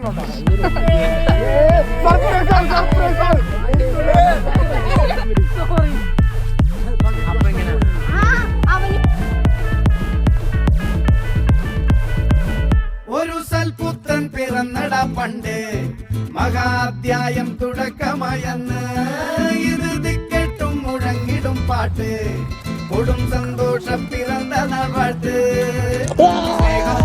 ഒരു സൽപുത്രൻ പിറന്നടാ പണ്ട്, മഹാധ്യായം തുടക്കമായെന്ന്. ഇത് ദിക്കെട്ടും മുഴങ്ങിടും പാട്ട്, കൊടും സന്തോഷം പിറന്ന നാൾ പാട്ട്. സ്നേഹം